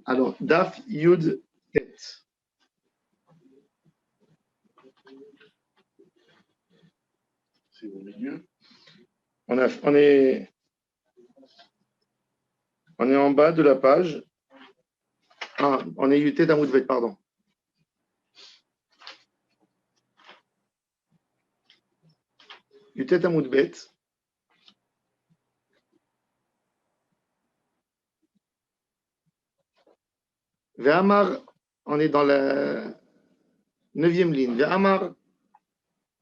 Alors, Daf Yud Tet. C'est au milieu. On est en bas de la page. Ah, on est Yutet Amoudbet, pardon. Yutet Amoudbet. Ve'amar, on est dans la 9e ligne. Ve'amar,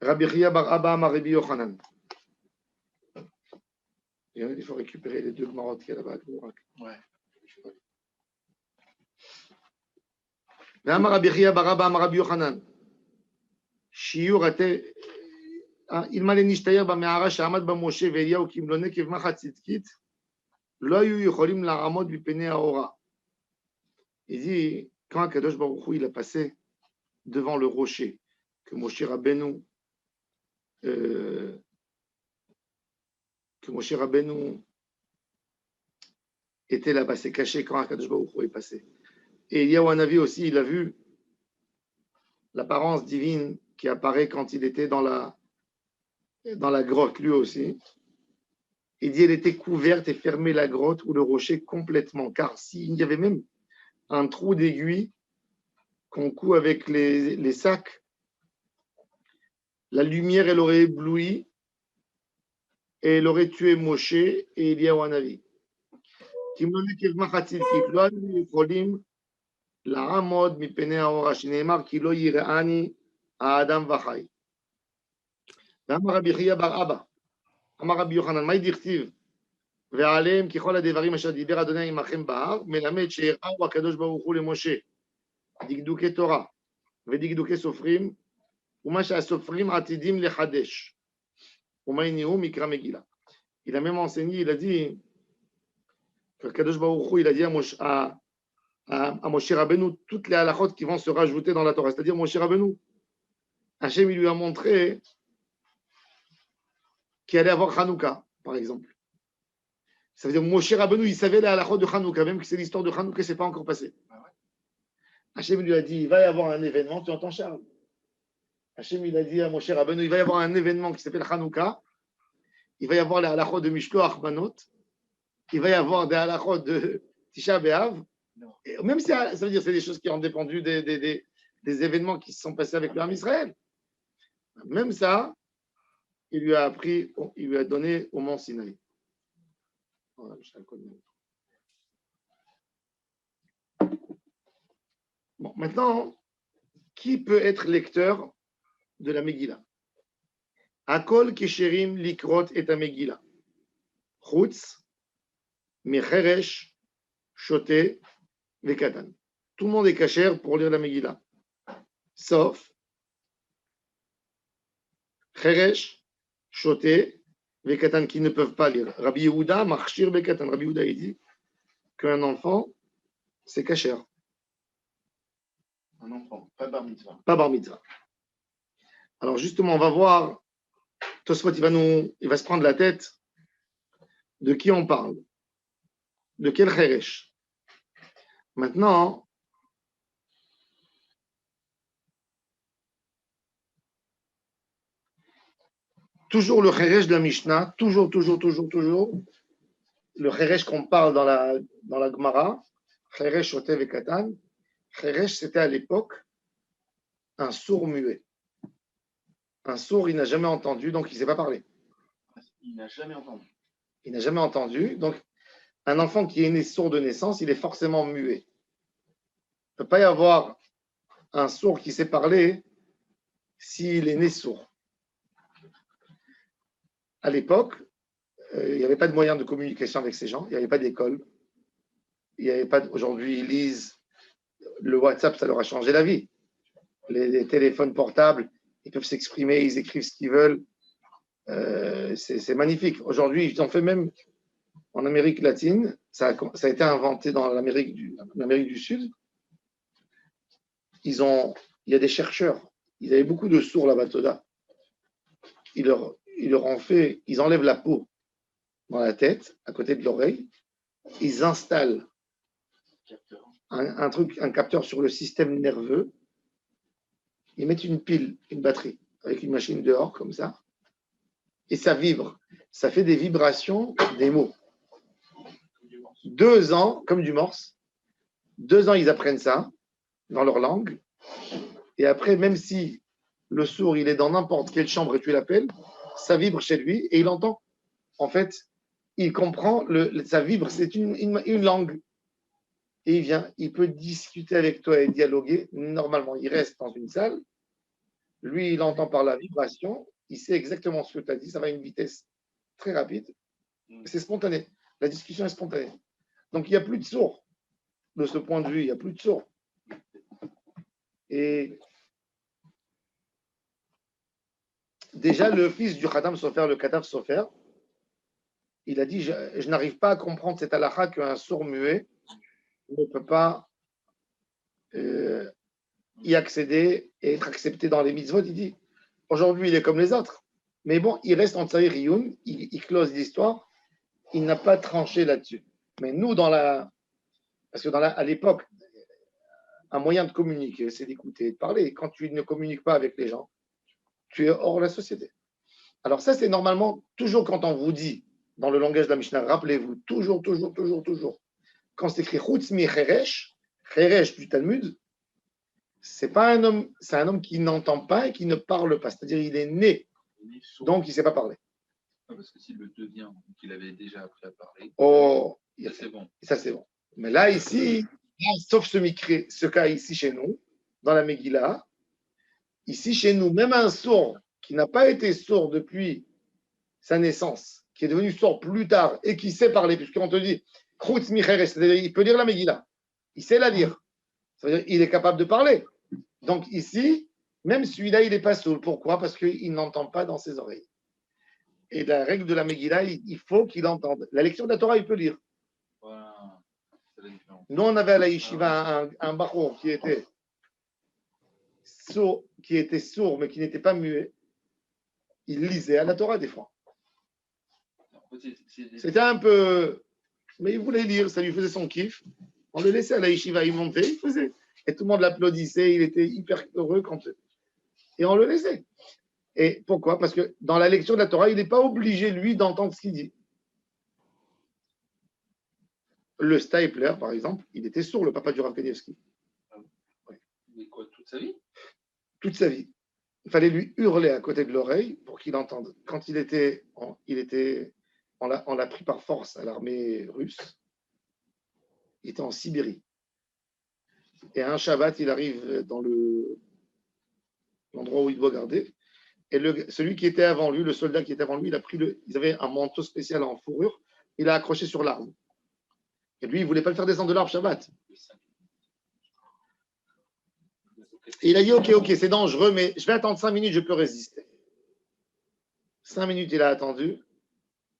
Rabbi Chia bar Abba Amar Rabbi Yochanan. Il faut récupérer les deux marottes qu'il y a là-bas. Ouais. Ve'amar Rabbi Chia bar Abba Amar Rabbi Yochanan. Shiur ate ilma lenishtayer b'me'ara she'amad b'Moshe ve'Eliyahu kim lo nekev machat tzidkit lo hayu yocholim la'amod mipnei ha'ora. Il dit, quand Akadosh Baruch Hu, il a passé devant le rocher, que Moshe Rabbeinu était là-bas, c'est caché quand Akadosh Baruch Hu est passé. Et il y a un avis aussi, il a vu l'apparence divine qui apparaît quand il était dans la grotte, lui aussi. Il dit, elle était couverte et fermée la grotte ou le rocher complètement, car s'il y avait même un trou d'aiguille qu'on coud avec les sacs, la lumière, elle aurait ébloui et elle aurait tué Moshe et Eliyahu Hanavi. לעמוד מפני האורה, שנאמר כי לא יראני האדם וחי. ואמר רבי חייא בר אבא, אמר רבי יוחנן, מה דכתיב? ועליהם ככל הדברים אשר דיבר אדוני עמכם בהר, מלמד שהראהו הקדוש ברוך הוא למשה דקדוקי תורה ודקדוקי סופרים, ומה שהסופרים עתידים לחדש. ומה הניהו מקרא מגילה. Il a même enseigné, il a dit que Kadosh Baruch Hu, il a dit à Moshe Rabbeinu toutes les halachot qui vont se rajouter dans la Torah. C'est-à-dire, Moshe Rabbeinu, Hachem, il lui a montré qu'il allait avoir Hanouka, par exemple. Ça veut dire, Moshe Rabbeinu, il savait les halachot de Hanouka, même que c'est l'histoire de Hanouka, c'est pas encore passé. Hachem lui a dit, il va y avoir un événement, tu entends Charles? Hachem, il a dit à Moshe Rabbeinu, il va y avoir un événement qui s'appelle Hanouka, il va y avoir les halachot de Mishloach Manot, il va y avoir des halachot de Tisha B'Av. Et même si ça veut dire que c'est des choses qui ont dépendu des événements qui se sont passés avec le Ham Israël. Même ça, il lui a appris, il lui a donné au mont Sinaï. Voilà, bon, maintenant, qui peut être lecteur de la Megillah? Akol Kesherim Likrot et la Megillah. Chutz, Mecheresh, Shoté, Vekatan. Tout le monde est cachère pour lire la Megillah. Sauf Cheresh, Shoté, Vekatan qui ne peuvent pas lire. Rabbi Yehuda, Marchir, Vekatan. Rabbi Yehuda, il dit qu'un enfant, c'est cachère. Un enfant, pas bar mitzvah. Pas bar mitzvah. Alors justement, on va voir, Tosfot, il va se prendre la tête de qui on parle. De quel Cheresh? Maintenant, toujours le Cheresh de la Mishnah, toujours, le Cheresh qu'on parle dans la Gemara, Cheresh Shotev et Katan, Cheresh c'était à l'époque un sourd muet. Un sourd, il n'a jamais entendu, donc il ne sait pas parler. Il n'a jamais entendu. Il n'a jamais entendu, donc un enfant qui est né sourd de naissance, il est forcément muet. Il ne peut pas y avoir un sourd qui sait parler s'il est né sourd. À l'époque, il n'y avait pas de moyen de communication avec ces gens, il n'y avait pas d'école, il n'y avait pas. Aujourd'hui, ils lisent, le WhatsApp, ça leur a changé la vie. Les téléphones portables, ils peuvent s'exprimer, ils écrivent ce qu'ils veulent. C'est magnifique. Aujourd'hui, ils en fait même en Amérique latine, ça a été inventé dans l'Amérique du Sud. Il y a des chercheurs, ils avaient beaucoup de sourds là-bas, Toda. Ils leur ont fait, ils enlèvent la peau dans la tête, à côté de l'oreille, ils installent un capteur sur le système nerveux. Ils mettent une pile, une batterie, avec une machine dehors, comme ça, et ça vibre. Ça fait des vibrations des mots. 2 ans, comme du morse, 2 ans, ils apprennent ça dans leur langue. Et après, même si le sourd, il est dans n'importe quelle chambre et tu l'appelles, ça vibre chez lui et il entend. En fait, il comprend, ça vibre, c'est une langue. Et il vient, il peut discuter avec toi et dialoguer. Normalement, il reste dans une salle. Lui, il entend par la vibration. Il sait exactement ce que tu as dit. Ça va à une vitesse très rapide. C'est spontané. La discussion est spontanée. Donc, il n'y a plus de sourds. De ce point de vue, il n'y a plus de sourds. Et déjà, le fils du Khatam Sofer, le Katav Sofer, il a dit, je n'arrive pas à comprendre cette halakha qu'un sourd muet ne peut pas y accéder et être accepté dans les mitzvot. Il dit, aujourd'hui, il est comme les autres. Mais bon, il reste en Tsaïr Rioun, il close l'histoire, il n'a pas tranché là-dessus. Mais nous, parce que à l'époque, un moyen de communiquer, c'est d'écouter, de parler. Quand tu ne communiques pas avec les gens, tu es hors de la société. Alors ça, c'est normalement, toujours quand on vous dit, dans le langage de la Mishnah, rappelez-vous, toujours, quand c'est écrit Chutz mi Cheresh, Cheresh du Talmud, c'est un homme qui n'entend pas et qui ne parle pas. C'est-à-dire, il est né, donc il ne sait pas parler. Non, parce que s'il le devient, qu'il avait déjà appris à parler, ça c'est bon. Ça, c'est bon. Mais là, ici, sauf ce cas ici chez nous, dans la Megillah, ici chez nous, même un sourd qui n'a pas été sourd depuis sa naissance, qui est devenu sourd plus tard et qui sait parler, puisqu'on te dit, c'est-à-dire il peut lire la Megillah, il sait la lire, ça veut dire il est capable de parler. Donc ici, même celui-là, il n'est pas sourd. Pourquoi? Parce qu'il n'entend pas dans ses oreilles. Et la règle de la Megillah, il faut qu'il entende. La lecture de la Torah, il peut lire. Voilà. C'est la différence. Nous, on avait à la yeshiva un bachour qui était sourd, mais qui n'était pas muet. Il lisait à la Torah des fois. C'était un peu... Mais il voulait lire, ça lui faisait son kiff. On le laissait à la yeshiva, il montait, il faisait. Et tout le monde l'applaudissait, il était hyper heureux quand... Et on le laissait. Et pourquoi? Parce que dans la lecture de la Torah, il n'est pas obligé, lui, d'entendre ce qu'il dit. Le Stapler, par exemple, il était sourd, le papa du Rav Kanievski. Ouais. Mais quoi, toute sa vie? Toute sa vie. Il fallait lui hurler à côté de l'oreille pour qu'il entende. Quand on l'a pris par force à l'armée russe. Il était en Sibérie. Et un Shabbat, il arrive dans l'endroit où il doit garder. Et celui qui était avant lui, le soldat qui était avant lui, ils avaient un manteau spécial en fourrure. Il a accroché sur l'arbre. Et lui, il ne voulait pas le faire descendre de l'arbre Shabbat. Et il a dit, ok, c'est dangereux, mais je vais attendre 5 minutes, je peux résister. 5 minutes, il a attendu.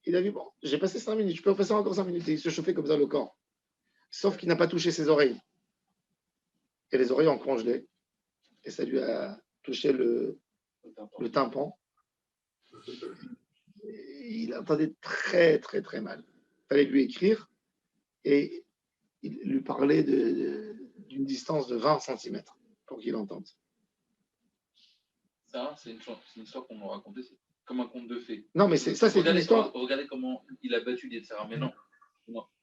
Il a dit, bon, j'ai passé 5 minutes, je peux passer encore 5 minutes. Et il se chauffait comme ça le corps. Sauf qu'il n'a pas touché ses oreilles. Et les oreilles ont congelé. Et ça lui a touché le tympan. Et il entendait très, très, très mal. Il fallait lui écrire et lui parler d'une distance de 20 cm pour qu'il entende. Ça, c'est une histoire qu'on m'a racontée, c'est comme un conte de fées. Non, mais c'est une histoire. Regardez comment il a battu Yetzirah, mais non.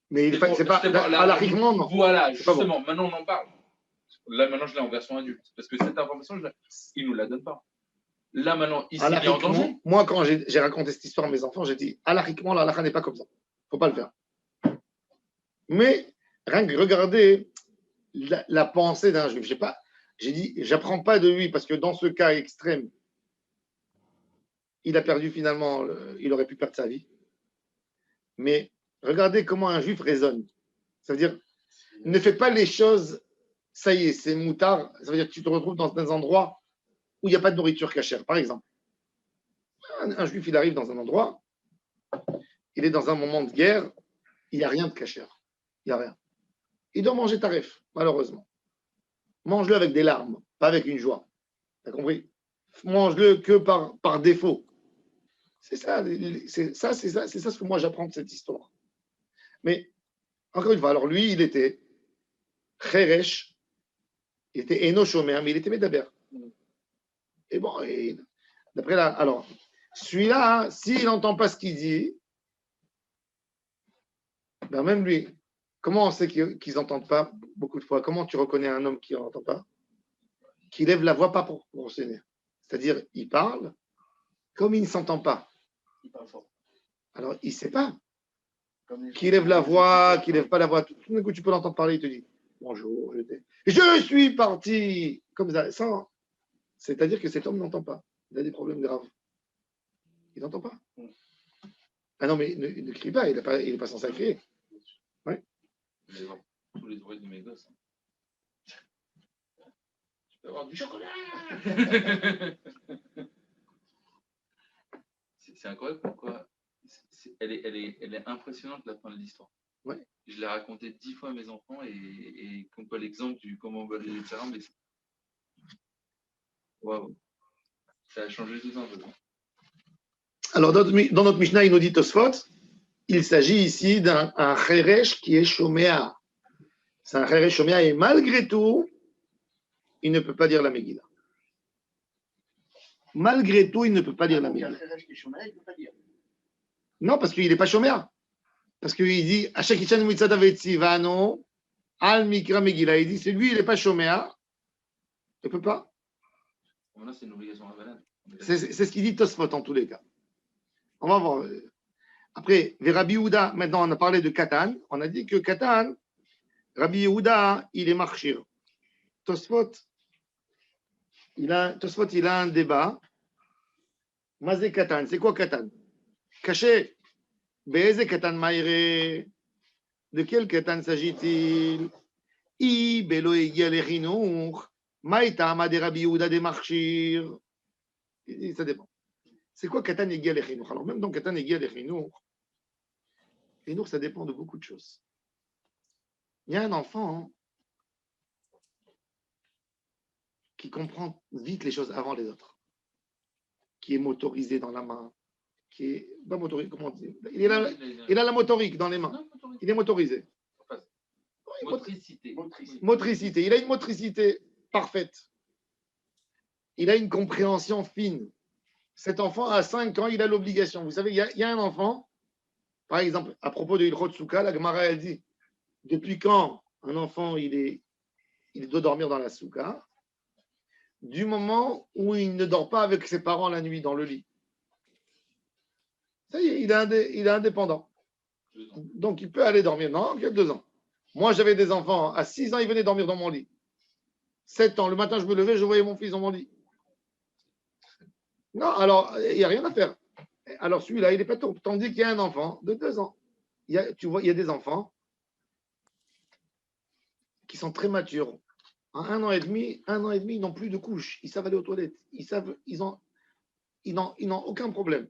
Mais c'est pas alariquement, non. Voilà, justement, bon. Maintenant on en parle. Là, maintenant, je l'ai en version adulte. Parce que cette information, il ne nous la donne pas. Là, maintenant, il s'est mis en danger. Moi, quand j'ai raconté cette histoire à mes enfants, j'ai dit, alariquement, la halakha n'est pas comme ça. Il ne faut pas le faire. Mais, rien que regarder la pensée d'un juif. J'ai dit, j'apprends pas de lui, parce que dans ce cas extrême, il a perdu finalement, il aurait pu perdre sa vie. Mais regardez comment un juif raisonne. Ça veut dire, ne fais pas les choses, ça y est, c'est moutard. Ça veut dire que tu te retrouves dans des endroits où il n'y a pas de nourriture cachère. Par exemple, un juif, il arrive dans un endroit, il est dans un moment de guerre, il n'y a rien de cachère. Il n'y a rien. Il doit manger taref, malheureusement. Mange-le avec des larmes, pas avec une joie. Tu as compris? Mange-le que par défaut. C'est ça ce que moi j'apprends de cette histoire. Mais, encore une fois, alors lui, il était Cheresh, il était Eno Shomer, mais il était Medaber. Et bon, d'après là, alors, celui-là, s'il n'entend pas ce qu'il dit, ben même lui, comment on sait qu'ils n'entendent pas beaucoup de fois? Comment tu reconnais un homme qui n'entend pas? Qui lève la voix pas pour enseigner. C'est-à-dire, il parle comme il ne s'entend pas. Il parle fort. Alors, il ne sait pas. Comme les Qui gens lève la qui- voix, qui lève pas la voix. Tout d'un coup, tu peux l'entendre parler, il te dit bonjour, je suis parti. Comme ça, sans. C'est-à-dire que cet homme n'entend pas. Il a des problèmes graves. Il n'entend pas. Ah non, mais il ne crie pas, il n'est pas censé crier. Ouais. Je vais voir tous les oreilles de mes gosses. Je peux avoir du chocolat. C'est incroyable pourquoi. Elle est impressionnante la fin de l'histoire. Ouais. Je l'ai raconté 10 fois à mes enfants et comme pas l'exemple du comment balayer les terrains, mais waouh, ça a changé tout un peu. Alors, dans notre Mishnah, il nous dit Tosfot, il s'agit ici d'un Cheresh qui est Shoméa. C'est un Cheresh Shoméa et malgré tout, il ne peut pas dire la Megillah. Malgré tout, il ne peut pas dire la Donc, il y a Megillah. un Kheresh qui est chômeur, il ne peut pas dire. Non, parce qu'il n'est pas Shoméa. Parce qu'il dit Ashakichan Mitzad Vano, Al Mikra Megillah. Il dit c'est lui, il n'est pas Shoméa. Il ne peut pas. Là, c'est une obligation à valable. C'est ce qu'il dit Tosfot en tous les cas. On va voir. Après, Rabbi Yehuda, maintenant on a parlé de Katan. On a dit que Katan, Rabbi Yehuda, il est marchir. Tosfot, il a un débat. Mazé Katan, c'est quoi Katan? Caché. Bézé Katan Maïre. De quel Katan s'agit-il? I Belo Egia Lechinur. Maïta Amade Rabbi Yehuda de marchir. Ça dépend. C'est quoi Katan Egia Lechinur? Alors même dans Katan Egia Lechinur, Lechinur, ça dépend de beaucoup de choses. Il y a un enfant qui comprend vite les choses avant les autres, qui est motorisé dans la main, qui est pas motorisé, comment on dit? Il a la motorique dans les mains. Il est motorisé. Motricité. Motricité. Il a une motricité parfaite. Il a une compréhension fine. Cet enfant, à 5 ans, il a l'obligation. Vous savez, il y a un enfant, par exemple, à propos de Ilchot Souka, la Gemara a dit, depuis quand un enfant, il doit dormir dans la souka? Du moment où il ne dort pas avec ses parents la nuit dans le lit. Ça y est, il est indépendant. Donc, il peut aller dormir. Non, il y a 2 ans. Moi, j'avais des enfants. À 6 ans, ils venaient dormir dans mon lit. 7 ans, le matin, je me levais, je voyais mon fils dans mon lit. Non, alors, il n'y a rien à faire. Alors, celui-là, il n'est pas tout. Tandis qu'il y a un enfant de 2 ans. Tu vois, il y a des enfants qui sont très matures. À 1 an et demi, ils n'ont plus de couches. Ils savent aller aux toilettes. Ils n'ont aucun problème.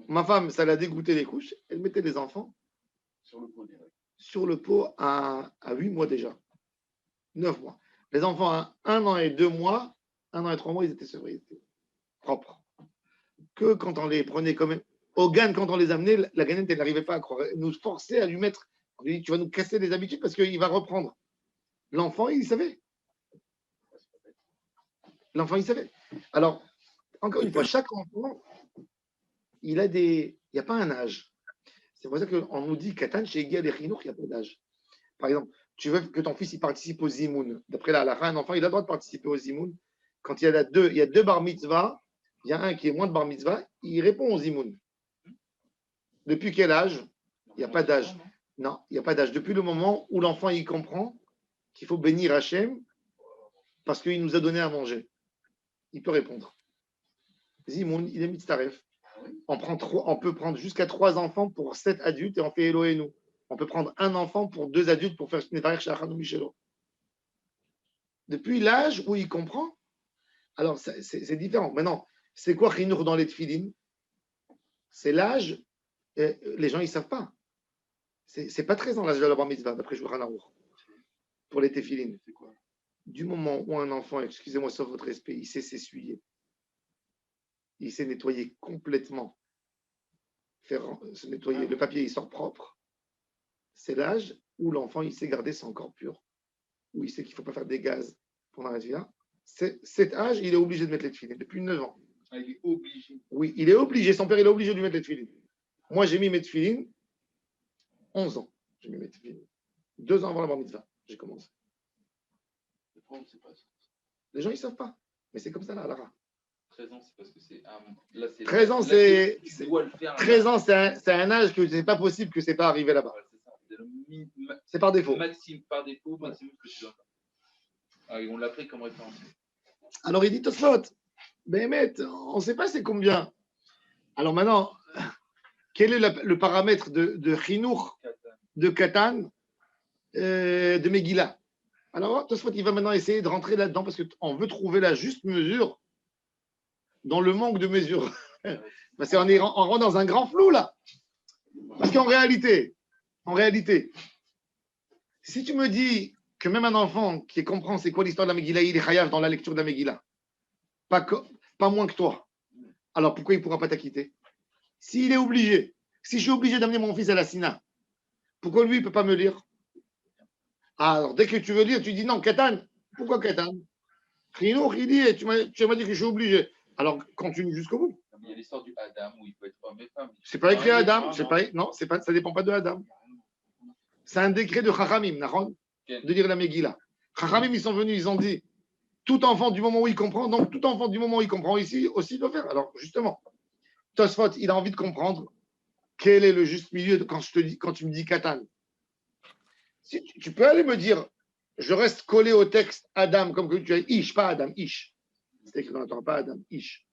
Ma femme, ça l'a dégoûté les couches. Elle mettait les enfants sur le pot à 8 mois déjà. 9 mois. Les enfants à 1 an et 2 mois, 1 an et 3 mois, ils étaient sevrés, ils étaient propres. Que quand on les prenait quand même. Au GAN, quand on les amenait, la Ganette, elle n'arrivait pas à croire. Elle nous forçait à lui mettre. On lui dit, tu vas nous casser les habitudes parce qu'il va reprendre. L'enfant, il savait. L'enfant, il savait. Alors, encore une fois, chaque enfant, il n'y a pas un âge. C'est pour ça qu'on nous dit Katan, chez Egia et Chinour, il n'y a pas d'âge. Par exemple, tu veux que ton fils il participe au Zimoun. D'après la halakha, un enfant, il a le droit de participer au Zimoun. Quand il y a deux bar mitzvah, il y a un qui est moins de bar mitzvah, il répond au Zimoun. Depuis quel âge? Il n'y a pas d'âge. Non, il n'y a pas d'âge. Depuis le moment où l'enfant il comprend qu'il faut bénir Hachem parce qu'il nous a donné à manger, il peut répondre. Zimoun, il est mitzaref. On peut prendre jusqu'à 3 enfants pour 7 adultes et on fait Elohenu. On peut prendre un enfant pour 2 adultes pour faire Nevarech Shachanu Michelo. Depuis l'âge où il comprend, alors c'est différent. Maintenant, c'est quoi Chinour dans les tefilines? C'est l'âge, les gens ils ne savent pas. C'est pas très dans l'âge de la bar mitzvah, d'après Shulchan Aruch, pour les tefilines. C'est quoi? Du moment où un enfant, excusez-moi sauf votre respect, il sait s'essuyer, il sait nettoyer complètement, faire se nettoyer, le papier il sort propre, c'est l'âge où l'enfant, il sait garder son corps pur, où il sait qu'il ne faut pas faire des gaz pendant la vie. Cet âge, il est obligé de mettre les tefilines depuis 9 ans. Ah, il est obligé. Oui, il est obligé. Son père, il est obligé de lui mettre les tefilines. Moi, j'ai mis mes tefilines 11 ans. J'ai mis mes tefilines. 2 ans avant la bar mitzvah, j'ai commencé. Le problème, c'est pas ça. Les gens, ils ne savent pas. Mais c'est comme ça, là, à Lara. 13 ans, c'est parce que c'est un. Là, c'est 13 ans, là, c'est. tu dois le faire. 13 ans, c'est un âge que c'est pas possible que c'est pas arrivé là-bas. Ouais, c'est ça. C'est le C'est par défaut. maximum par défaut, maximum que tu dois faire. Ah, et on l'a pris comme référence. Alors il dit Tosfot, Béhémet, on ne sait pas c'est combien. Alors maintenant, quel est le paramètre de Chinour, de Katan, de Megillah? Alors Tosfot, il va maintenant essayer de rentrer là-dedans parce qu'on veut trouver la juste mesure dans le manque de mesure. Parce qu'on rentre dans un grand flou là. Parce qu'en réalité, si tu me dis que même un enfant qui comprend c'est quoi l'histoire de la Megillah, il est chayav dans la lecture de la Megillah, pas moins que toi, alors pourquoi il ne pourra pas t'acquitter? S'il est obligé, si je suis obligé d'amener mon fils à la Sina, pourquoi lui, il ne peut pas me lire? Alors, dès que tu veux lire, tu dis non, Katan. Pourquoi Katan? Chinour, il dit, tu m'as dit que je suis obligé. Alors, continue jusqu'au bout. Il y a l'histoire du Adam où il peut être homme et femme. C'est pas écrit Adam, ça ne dépend pas de Adam. C'est un décret de Chachamim, de lire la Megillah. Chachamim, ils sont venus, ils ont dit, tout enfant du moment où il comprend, donc tout enfant du moment où il comprend ici aussi doit faire. Alors, justement, Tosfot, il a envie de comprendre quel est le juste milieu quand tu me dis Katan. Si tu peux aller me dire, je reste collé au texte Adam, comme que tu as Ish, pas Adam, Ish. C'est écrit dans la Torah, pas Adam, Ish.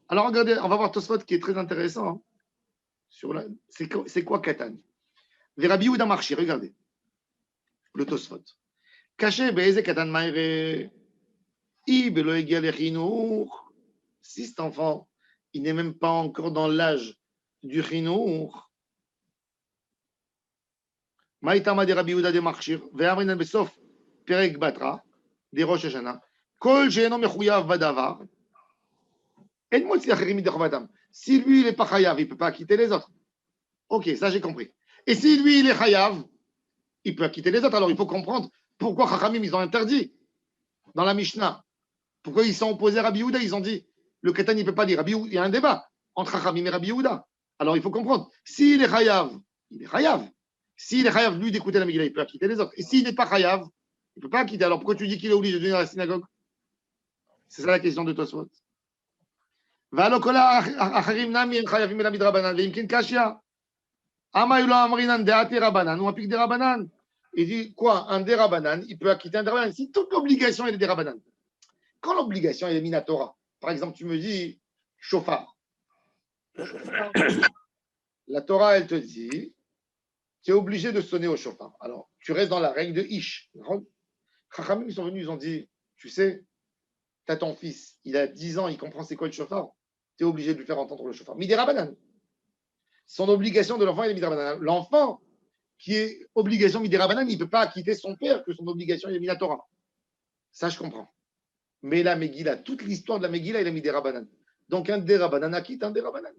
Alors regardez, on va voir Tosfot qui est très intéressant. Hein, c'est quoi Katan? Rabbi Yehuda Marchi, regardez. Le Tosfot. Caché, Be'eze Katan Maïre. Si cet enfant, il n'est même pas encore dans l'âge du chinour, Maïtama de Rabbi Yehuda de Marchir, Ve'amrinan Besof, Perek Batra, des Rosh Hashanah, Kol She'eno Mechouyav Badavar, En Motzi Acherim Midechavatam. Si lui, il n'est pas chayav, il ne peut pas quitter les autres. Ok, ça j'ai compris. Et si lui, il est chayav, il peut quitter les autres. Alors il faut comprendre pourquoi Chachamim, ils ont interdit dans la Mishnah. Pourquoi ils sont opposés à Rabbi Yehuda? Ils ont dit, le Katan, il ne peut pas dire. Il y a un débat entre Chachamim et Rabbi Yehuda. Alors, il faut comprendre. S'il est chayav, il est chayav. S'il est chayav, lui, d'écouter la Megillah, il peut quitter les autres. Et s'il n'est pas chayav, il ne peut pas quitter. Alors, pourquoi tu dis qu'il est obligé de venir à la synagogue? C'est ça la question de Tosfot. Il dit quoi? Un dérabanan, il peut acquitter un dérabanan. Si toute l'obligation est dérabanan. Quand l'obligation est minatora, par exemple, tu me dis chauffard. La Torah, elle te dit, tu es obligé de sonner au chauffard. Alors, tu restes dans la règle de Ish. Chachamim, ils sont venus, ils ont dit, tu sais, tu as ton fils, il a 10 ans, il comprend c'est quoi le chauffard, tu es obligé de lui faire entendre le chauffard. Midera banane. Son obligation de l'enfant est midera banane. L'enfant qui est obligation midera banane, il ne peut pas quitter son père que son obligation est minatora. Ça, je comprends. Mais la Megillah, toute l'histoire de la Megillah, il a mis des rabanan. Donc un dérabanan acquitte un dérabanan.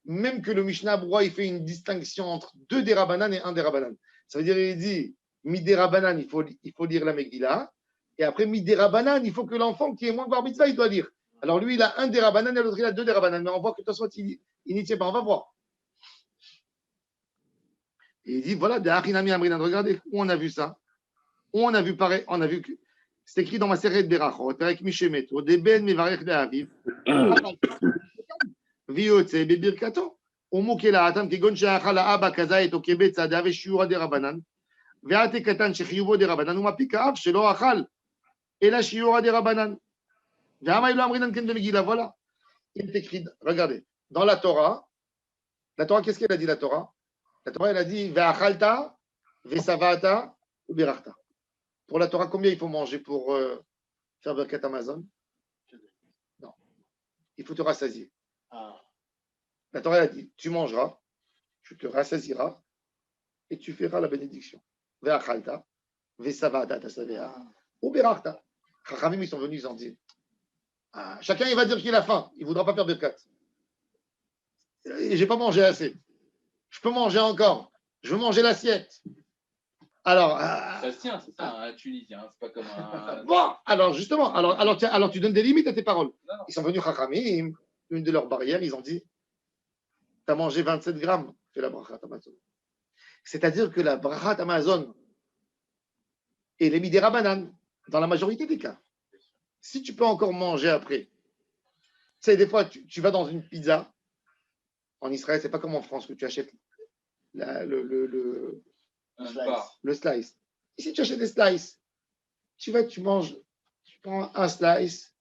Même que le Mishnah Broua, il fait une distinction entre 2 dérabanan et 1 dérabanan. Ça veut dire, il dit, mi dérabanan, il faut lire la Megillah. Et après, mi dérabanan, il faut que l'enfant qui est moins bar mitzvah, il doit lire. Alors lui, il a 1 dérabanan et l'autre, il a 2 dérabanan. Mais on voit que Tosfot, il n'y tient pas. On va voir. Et il dit, voilà, de Achinami Amrinan. Regardez où on a vu ça. Où on a vu pareil. On a vu que c'est écrit dans ma série de Berachot, avec Mishemet, au Deben Mevarech de Aviv, Viotse, Bebirkato, au Mokela, Atam, Kegon Shachala Abba Kazaet, au Kebet, Sadave, Shura de Rabanan, Veate Katan, Shechiyuvo de Rabanan, ou Mapika Av, Shelo Achal, et la Shura de Rabanan. Ve'amaylo Amrinan Ken de Megillah, voilà. Il est écrit, regardez, dans la Torah, qu'est-ce qu'elle a dit, la Torah? La Torah, elle a dit, Ve'achalta, Ve'savata, ou Birachta. Pour la Torah, combien il faut manger pour faire Birkat Amazon? Non. Il faut te rassasier. La Torah a dit, tu mangeras, tu te rassasieras et tu feras la bénédiction. Ve'achalta, ve'savata, tasavea, ou berachta. Chachamim, ils sont venus, ils ont dit, chacun, il va dire qu'il a faim. Il ne voudra pas faire Birkat. Je n'ai pas mangé assez. Je peux manger encore. Je veux manger l'assiette. Alors, Ça se tient, c'est ça, un Tunisien. C'est pas comme un. bon, alors justement, alors tu donnes des limites à tes paroles. Non, non. Ils sont venus Chachamim, une de leurs barrières, ils ont dit, tu as mangé 27 grammes, fais la brachat Amazon. C'est-à-dire que la brachat Amazon est les midera banane, dans la majorité des cas. Si tu peux encore manger après, tu sais, des fois, tu vas dans une pizza, en Israël, c'est pas comme en France, que tu achètes Un Slice. bar. le slice. Ici, tu achètes des slices. Tu vas, tu manges, tu prends un slice,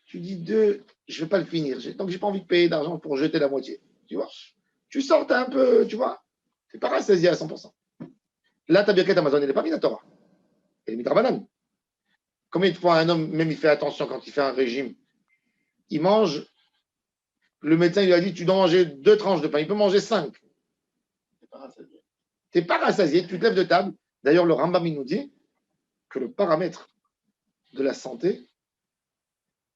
tu dis deux, je ne vais pas le finir. Donc, je n'ai pas envie de payer d'argent pour jeter la moitié. Tu vois? Tu sortes un peu, tu vois? Tu n'es pas rassasié à 100%. Là, ta birkat Amazon, elle n'est pas Minatora. Elle est Mitra banane. Combien de fois un homme, même il fait attention quand il fait un régime, il mange, le médecin lui a dit, tu dois manger 2 tranches de pain. Il peut manger 5. C'est pas rassasié. Tu n'es pas rassasié, tu te lèves de table. D'ailleurs, le Rambam, il nous dit que le paramètre de la santé,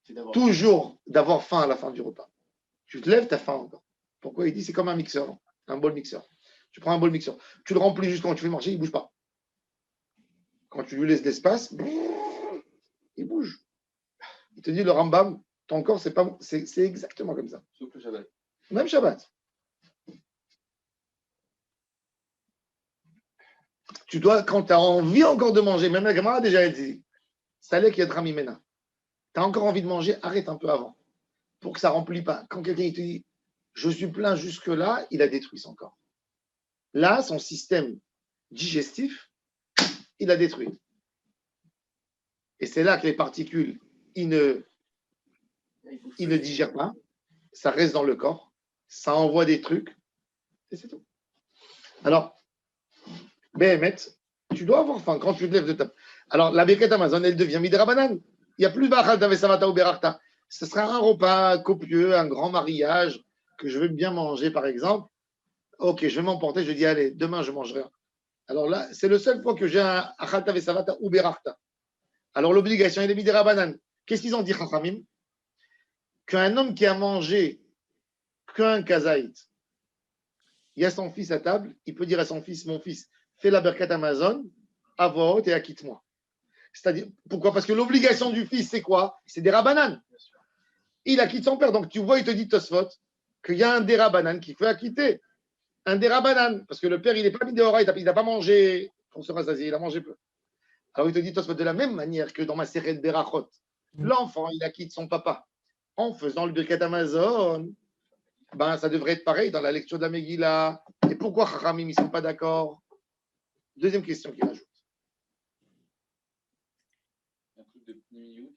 C'est d'avoir toujours d'avoir faim à la fin du repas. Tu te lèves, tu as faim encore. Pourquoi? Il dit c'est comme un mixeur, un bol mixeur. Tu prends un bol mixeur, tu le remplis juste quand tu fais marcher, il ne bouge pas. Quand tu lui laisses l'espace, il bouge. Il te dit le Rambam, ton corps, c'est exactement comme ça. Sauf le Shabbat. Même Shabbat. Tu dois, quand tu as envie encore de manger, même la Gemara a déjà dit, Saleh qui est Ramimena. Tu as encore envie de manger, arrête un peu avant. Pour que ça ne remplit pas. Quand quelqu'un te dit, je suis plein jusque-là, il a détruit son corps. Là, son système digestif, il a détruit. Et c'est là que les particules, ils ne digèrent pas. Ça reste dans le corps. Ça envoie des trucs. Et c'est tout. Alors, Béhémet, tu dois avoir faim quand tu te lèves de ta. Alors, la Birkat Amazon, elle devient Midra Banane. Il n'y a plus Bachal Savata ou Berachta. Ce sera un repas copieux, un grand mariage que je veux bien manger, par exemple. Ok, je vais m'emporter. Je dis, allez, demain, je mangerai un. Alors là, c'est le seul fois que j'ai un Achalta Vesavata ou Berachta. Alors, l'obligation, elle est Midra Banane. Qu'est-ce qu'ils ont dit, Chachamim? Qu'un homme qui a mangé qu'un kazaït, il y a son fils à table, il peut dire à son fils, mon fils, fais la Birkat Amazon à voix haute et acquitte-moi. C'est-à-dire, pourquoi? Parce que l'obligation du fils, c'est quoi? C'est des rabananes. Il acquitte son père. Donc, tu vois, il te dit, Tosfot, qu'il y a un des rabananes qui fait acquitter. Un des rabananes. Parce que le père, il n'est pas mis dehors, il n'a pas mangé pour se rassasier, il a mangé peu. Alors, il te dit, Tosfot, de la même manière que dans ma série de Berachot, l'enfant, il acquitte son papa en faisant le Birkat Amazon. Ben, ça devrait être pareil dans la lecture de la Megillah. Et pourquoi Chachamim, ils ne sont pas d'accord? Deuxième question qu'il ajoute. Un truc de minute.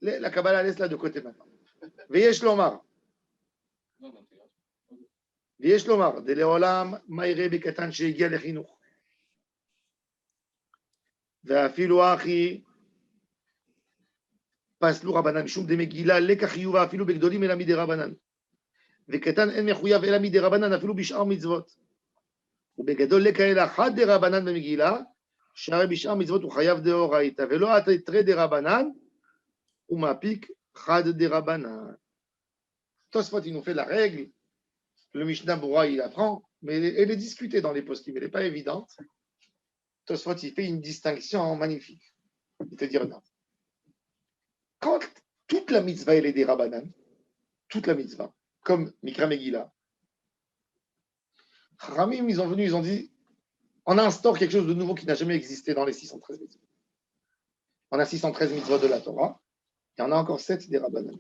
La Kabbalah laisse là de côté maintenant. Veyesh lomar. Non, d'intégration. ויש לומר, דלעולם מה יראה בקטן שהגיע לחינוך. ואפילו אחי פסלו רבנן, משום דמגילה לקח חיובה אפילו בגדולים אלא מדי רבנן. וקטן אין מחויב אלא מדי רבנן אפילו בשאר מצוות. ובגדול לקהל אחד דרבנן במגילה, שהרי בשאר מצוות הוא חייב דאורייתא, ולא התרי דרבנן, ומעפיק חד דרבנן. Tosfot, il nous fait la règle. Le Mishnah Bura, il apprend, mais elle est discutée dans les poskim, elle n'est pas évidente. Tosfot, il fait une distinction magnifique. Il te dit, regarde, quand toute la mitzvah, elle est des Rabbanan, toute la mitzvah, comme Mikra Megillah, Ramim, ils ont dit, on instaure quelque chose de nouveau qui n'a jamais existé dans les 613 mitzvahs. On a 613 mitzvahs de la Torah, et on a encore 7 des Rabbanan.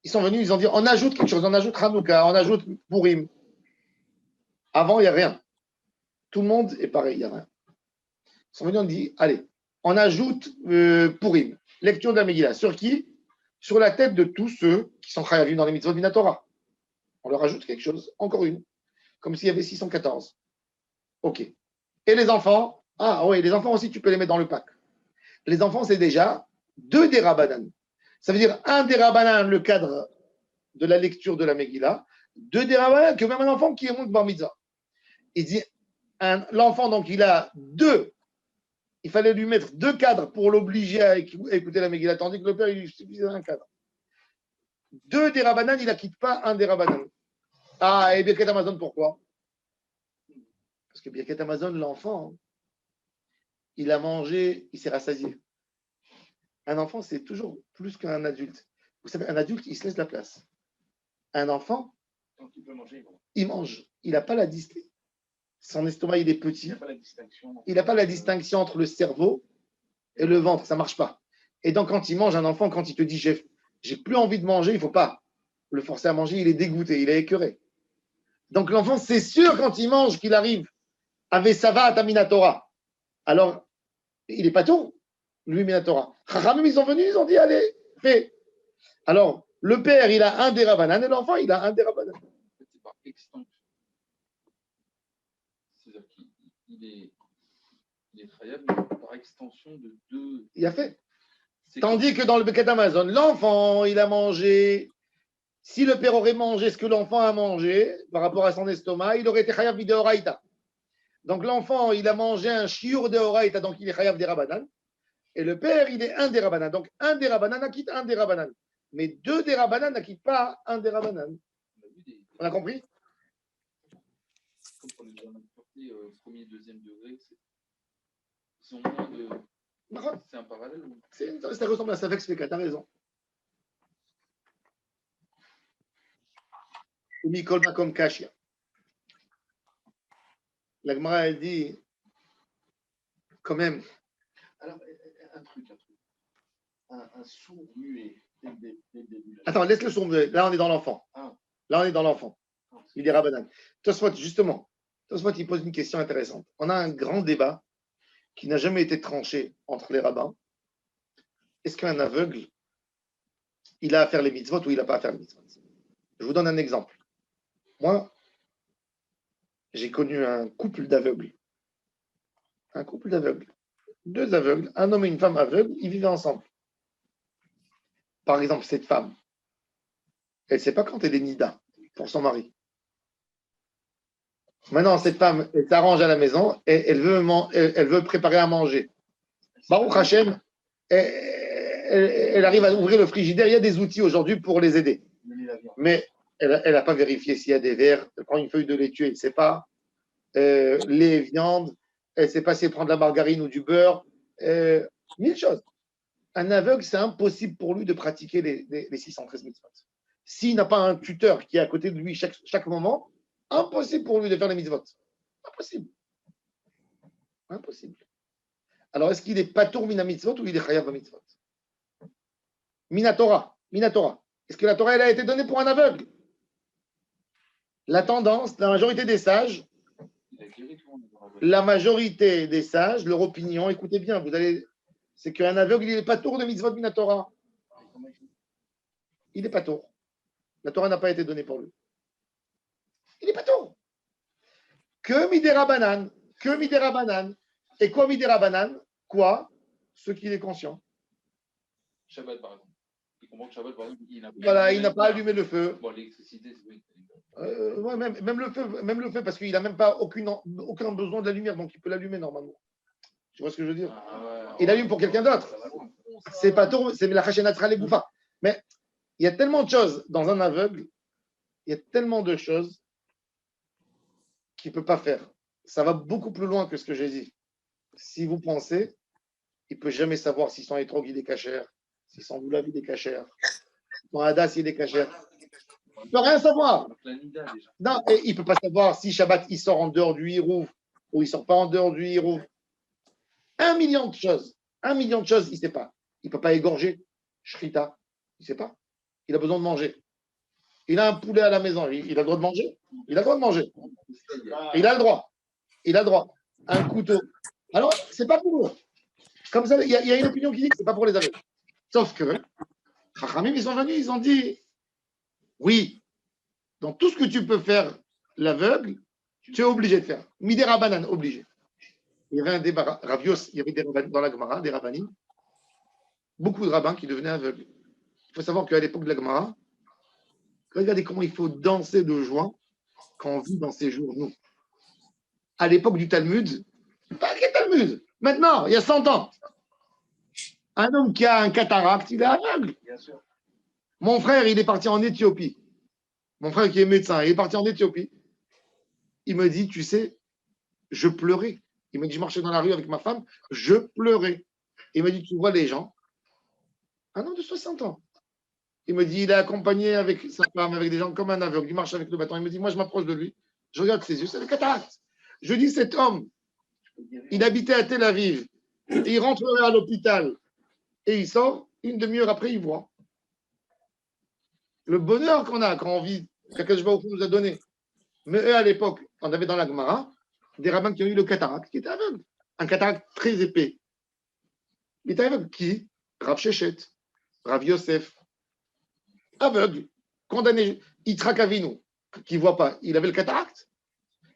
Ils sont venus, ils ont dit, on ajoute quelque chose, on ajoute Hanouka, on ajoute Purim. Avant, il n'y a rien. Tout le monde est pareil, il n'y a rien. Ils sont venus, on dit, allez, on ajoute Purim, lecture de la Megillah. Sur qui? Sur la tête de tous ceux qui sont chayavim dans les mitzvot de la Torah. On leur ajoute quelque chose, encore une, comme s'il y avait 614. Ok. Et les enfants? Ah oui, les enfants aussi, tu peux les mettre dans le pack. Les enfants, c'est déjà 2 des Rabbanan. Ça veut dire 1 des Rabbanan, le cadre de la lecture de la Megillah, 2 des Rabbanan, que même un enfant qui est monte bar mitzvah. Il dit, l'enfant, donc, il a 2. Il fallait lui mettre 2 cadres pour l'obliger à écouter la Megillah, tandis que le père, il lui suffisait un cadre. 2 des Rabbanan, il n'acquitte pas 1 des Rabbanan. Ah, et Birkat Amazon, pourquoi? Parce que Birkat Amazon, l'enfant, il a mangé, il s'est rassasié. Un enfant, c'est toujours plus qu'un adulte. Vous savez, un adulte, il se laisse la place. Un enfant, Donc, il peut manger. il mange. Il n'a pas la distinction. Son estomac, il est petit. Il n'y a pas la distinction. Il n'a pas la distinction entre le cerveau et le ventre. Ça ne marche pas. Et donc, quand il mange, un enfant, quand il te dit j'ai plus envie de manger, il ne faut pas le forcer à manger. Il est dégoûté, il est écœuré. Donc, l'enfant, c'est sûr, quand il mange, qu'il arrive avec Sava à Minatora. Alors, il n'est pas tout, lui, Minatora. Chachamim, ils sont venus, ils ont dit allez, fais. Alors, le père, il a un des Rabbanan et l'enfant, il a un des Rabbanan. C'est par extinction. C'est-à-dire qu'il est khayab par extension de deux. Il a fait. Tandis que dans le Birkat Amazon, l'enfant, il a mangé. Si le père aurait mangé ce que l'enfant a mangé par rapport à son estomac, il aurait été khayab videoraïta. Donc l'enfant, il a mangé un shiur de oraïta, donc il est khayab des Rabbanan. Et le père, il est un des Rabbanan. Donc un des Rabbanan acquitte un des Rabbanan. Mais deux des Rabbanan n'acquittent pas un des Rabbanan. On a compris? Comme pour les impuretés premier, deuxième degré, ils ont moins de. C'est un parallèle ou... Ça ressemble à ça avec Sveka, tu as raison. Mikol Makom Kashia. La Gemara, elle dit, quand même. Alors, un truc. Un sourd muet. Dès le début. Attends, laisse le sourd muet. Là, on est dans l'enfant. Là, on est dans l'enfant. Il est Rabbanan. Tosfot, justement, il pose une question intéressante. On a un grand débat qui n'a jamais été tranché entre les rabbins. Est-ce qu'un aveugle, il a à faire les mitzvot ou il n'a pas à faire les mitzvot? Je vous donne un exemple. Moi, j'ai connu un couple d'aveugles. Un couple d'aveugles. Deux aveugles, un homme et une femme aveugles, ils vivaient ensemble. Par exemple, cette femme, elle ne sait pas quand elle est nida pour son mari. Maintenant, cette femme, elle s'arrange à la maison et elle veut préparer à manger. Baruch Hashem, elle arrive à ouvrir le frigidaire. Il y a des outils aujourd'hui pour les aider. Mais elle n'a pas vérifié s'il y a des verres. Elle prend une feuille de laitue, elle ne sait pas. Les viandes, elle ne sait pas si elle prend de la margarine ou du beurre. 1000 choses. Un aveugle, c'est impossible pour lui de pratiquer les 613 mitzvot. S'il n'a pas un tuteur qui est à côté de lui chaque moment, impossible pour lui de faire les mitzvot. Impossible. Impossible. Alors, est-ce qu'il est patour mina mitzvot ou il est chayav mitzvot? Minatora. Est-ce que la Torah, elle a été donnée pour un aveugle? La tendance, la majorité des sages, leur opinion, écoutez bien, c'est qu'un aveugle, il n'est pas tour de mitzvot minatora. Il n'est pas tour. La Torah n'a pas été donnée pour lui. Il n'est pas tour. Que midera banane. Et quoi midera banane? Quoi? Ce qu'il est conscient. Shabbat, par exemple. Il comprend que Shabbat, par exemple, il n'a pas allumé le feu. Bon, l'électricité, c'est oui. Ouais, même le feu, parce qu'il n'a même pas aucun besoin de la lumière, donc il peut l'allumer normalement. Tu vois ce que je veux dire? Il allume pour quelqu'un d'autre. C'est pas tout, c'est la Hachenatra les Goufa. Mais il y a tellement de choses dans un aveugle, il y a tellement de choses qu'il ne peut pas faire. Ça va beaucoup plus loin que ce que j'ai dit. Si vous pensez, il ne peut jamais savoir si son étrog il est cachère, si son doulav il est cachère, si son hadas il est cachère. Il ne peut rien savoir. Non, et il ne peut pas savoir si Shabbat il sort en dehors du Hirouv ou il ne sort pas en dehors du Hirouv. 1 million de choses. 1 million de choses, il ne sait pas. Il ne peut pas égorger. Shrita, il ne sait pas. Il a besoin de manger. Il a un poulet à la maison. Il a le droit de manger. Il a le droit de manger. Il a le droit. Un couteau. Alors, ce n'est pas pour eux. Comme ça, il y a une opinion qui dit que ce n'est pas pour les aveugles. Sauf que, Chachamim, ils sont venus, ils ont dit, oui, dans tout ce que tu peux faire l'aveugle, tu es obligé de faire. Midera banane, obligé. Il y avait un débat, Ravios, il y avait dans la Gemara, des rabbanim, beaucoup de rabbins qui devenaient aveugles. Il faut savoir qu'à l'époque de la Gemara, regardez comment il faut danser de joie quand on vit dans ces jours, nous. À l'époque du Talmud, pas quel Talmud, maintenant, il y a 100 ans, un homme qui a un cataracte, il est aveugle. Mon frère, il est parti en Éthiopie. Mon frère qui est médecin, il est parti en Éthiopie. Il me dit, tu sais, je pleurais. Il m'a dit, je marchais dans la rue avec ma femme, je pleurais. Il m'a dit, tu vois les gens, un homme de 60 ans. Il me dit, il est accompagné avec sa femme, avec des gens comme un aveugle, il marche avec le bâton. Il me dit, moi, je m'approche de lui, je regarde ses yeux, c'est le cataracte. Je dis, cet homme, il habitait à Tel Aviv, et il rentrerait à l'hôpital, et il sort, une demi-heure après, il voit. Le bonheur qu'on a quand on vit, qu'Akadosh Baruch Hu nous a donné. Mais eux, à l'époque, on avait dans la Gemara des rabbins qui ont eu le cataracte, qui était aveugle. Un cataracte très épais. Il était aveugle. Qui? Rav Shechet, Rav Yosef. Aveugle. Condamné. Yitzhak Avinu, qui ne voit pas. Il avait le cataracte.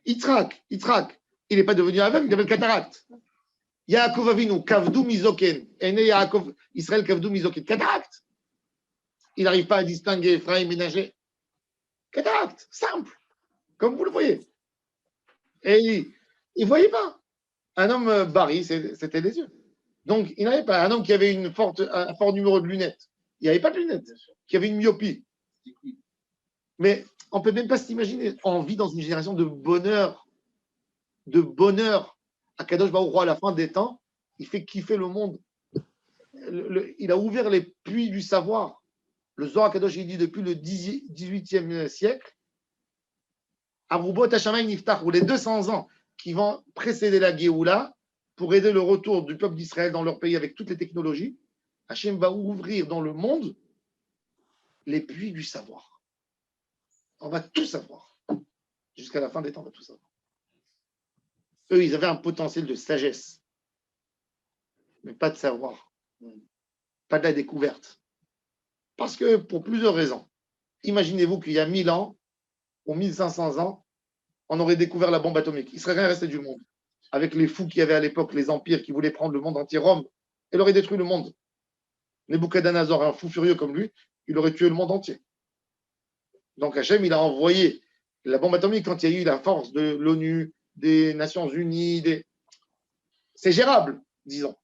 Yitzhak. Il n'est pas devenu aveugle, il avait le cataracte. Yaakov Avinu, Kavdou Mizoken. Aîné Yaakov, Israël Kavdou Mizoken. Cataracte. Il n'arrive pas à distinguer Ephraim ménager. Cataracte. Simple. Comme vous le voyez. Et il ne voyait pas. Un homme barré, c'était les yeux. Donc, il n'avait pas un homme qui avait un fort numéro de lunettes. Il n'y avait pas de lunettes. Qui avait une myopie. Mais on ne peut même pas s'imaginer. On vit dans une génération de bonheur. De bonheur. Akadosh Baruch Hu, à la fin des temps, il fait kiffer le monde. Il a ouvert les puits du savoir. Le Zohar Akadosh, il dit depuis le 18e siècle, Arubot Hashamayim Niftach, ou les 200 ans qui vont précéder la Géoula pour aider le retour du peuple d'Israël dans leur pays avec toutes les technologies, Hachem va ouvrir dans le monde les puits du savoir. On va tout savoir. Jusqu'à la fin des temps, on va tout savoir. Eux, ils avaient un potentiel de sagesse, mais pas de savoir, pas de la découverte. Parce que pour plusieurs raisons. Imaginez-vous qu'il y a 1000 ans ou 1500 ans, on aurait découvert la bombe atomique. Il ne serait rien resté du monde. Avec les fous qu'il y avait à l'époque, les empires qui voulaient prendre le monde entier, Rome, elle aurait détruit le monde. Nebuchadnezzar, un fou furieux comme lui, il aurait tué le monde entier. Donc Hachem, il a envoyé la bombe atomique quand il y a eu la force de l'ONU, des Nations Unies. C'est gérable, disons.